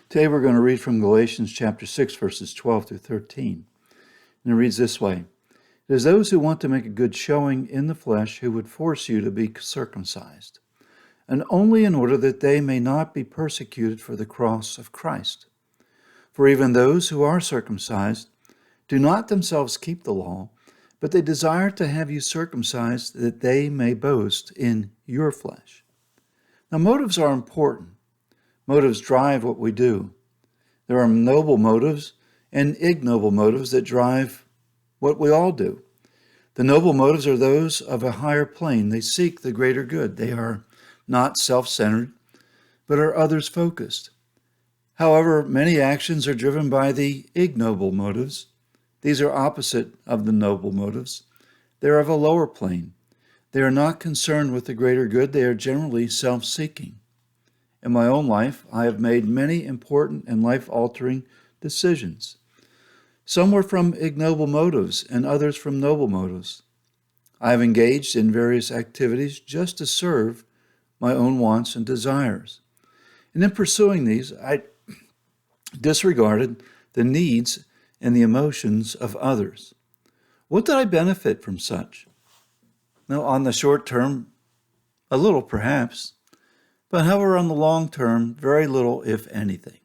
Today we're going to read from Galatians chapter 6, verses 12 through 13. And it reads this way: It is those who want to make a good showing in the flesh who would force you to be circumcised, and only in order that they may not be persecuted for the cross of Christ. For even those who are circumcised do not themselves keep the law, but they desire to have you circumcised that they may boast in your flesh. Now, motives are important. Motives drive what we do. There are noble motives and ignoble motives that drive what we all do. The noble motives are those of a higher plane. They seek the greater good. They are not self-centered, but are others-focused. However, many actions are driven by the ignoble motives. These are opposite of the noble motives. They are of a lower plane. They are not concerned with the greater good. They are generally self-seeking. In my own life, I have made many important and life-altering decisions. Some were from ignoble motives and others from noble motives. I have engaged in various activities just to serve my own wants and desires. And in pursuing these, I disregarded the needs and the emotions of others. What did I benefit from such? Now, on the short term, a little perhaps, but however, on the long term, very little, if anything.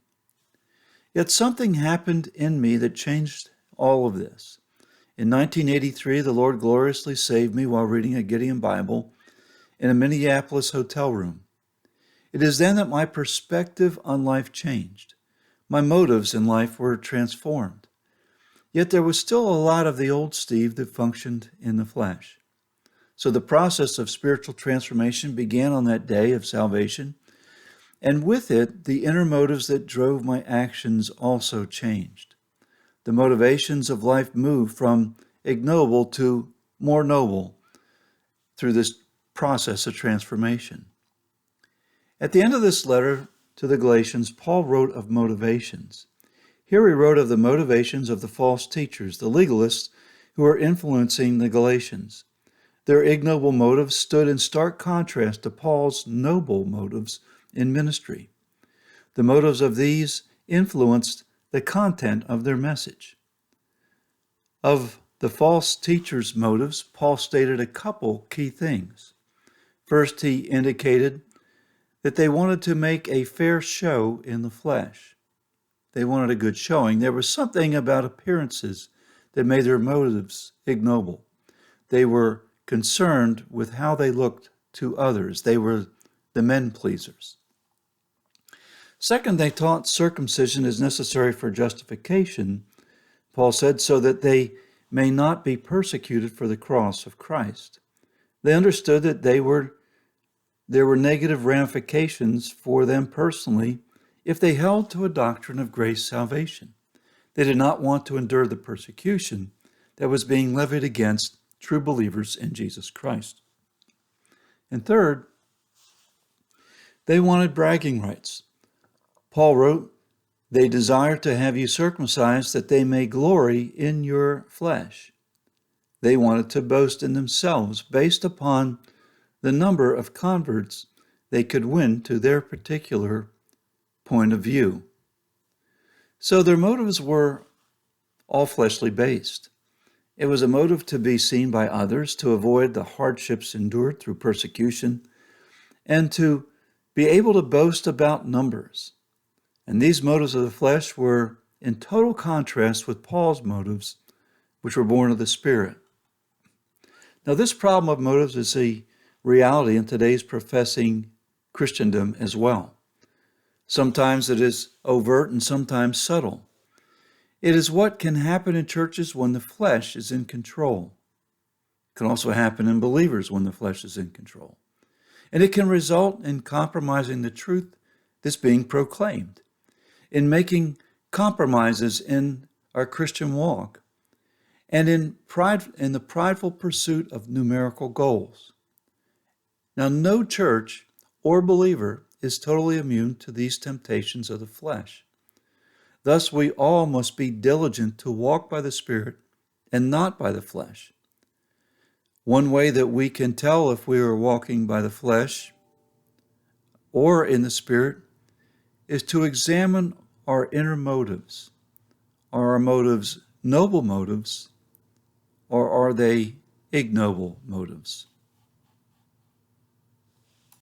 Yet something happened in me that changed all of this. In 1983, the Lord gloriously saved me while reading a Gideon Bible in a Minneapolis hotel room. It is then that my perspective on life changed. My motives in life were transformed. Yet there was still a lot of the old Steve that functioned in the flesh. So the process of spiritual transformation began on that day of salvation, and with it, the inner motives that drove my actions also changed. The motivations of life moved from ignoble to more noble through this process of transformation. At the end of this letter to the Galatians, Paul wrote of motivations. Here he wrote of the motivations of the false teachers, the legalists who are influencing the Galatians. Their ignoble motives stood in stark contrast to Paul's noble motives in ministry. The motives of these influenced the content of their message. Of the false teachers' motives, Paul stated a couple key things. First, he indicated that they wanted to make a fair show in the flesh. They wanted a good showing. There was something about appearances that made their motives ignoble. They were concerned with how they looked to others. They were the men pleasers. Second, they taught circumcision is necessary for justification, Paul said, so that they may not be persecuted for the cross of Christ. They understood that there were negative ramifications for them personally if they held to a doctrine of grace salvation. They did not want to endure the persecution that was being levied against true believers in Jesus Christ. And third, they wanted bragging rights. Paul wrote, they desire to have you circumcised that they may glory in your flesh. They wanted to boast in themselves based upon the number of converts they could win to their particular point of view. So their motives were all fleshly based. It was a motive to be seen by others, to avoid the hardships endured through persecution, and to be able to boast about numbers. And these motives of the flesh were in total contrast with Paul's motives, which were born of the Spirit. Now, this problem of motives is a reality in today's professing Christendom as well. Sometimes it is overt and sometimes subtle. It is what can happen in churches when the flesh is in control. It can also happen in believers when the flesh is in control. And it can result in compromising the truth that's being proclaimed, in making compromises in our Christian walk, and in the prideful pursuit of numerical goals. Now, no church or believer is totally immune to these temptations of the flesh. Thus, we all must be diligent to walk by the Spirit and not by the flesh. One way that we can tell if we are walking by the flesh or in the Spirit is to examine our inner motives? Are our motives noble motives, or are they ignoble motives?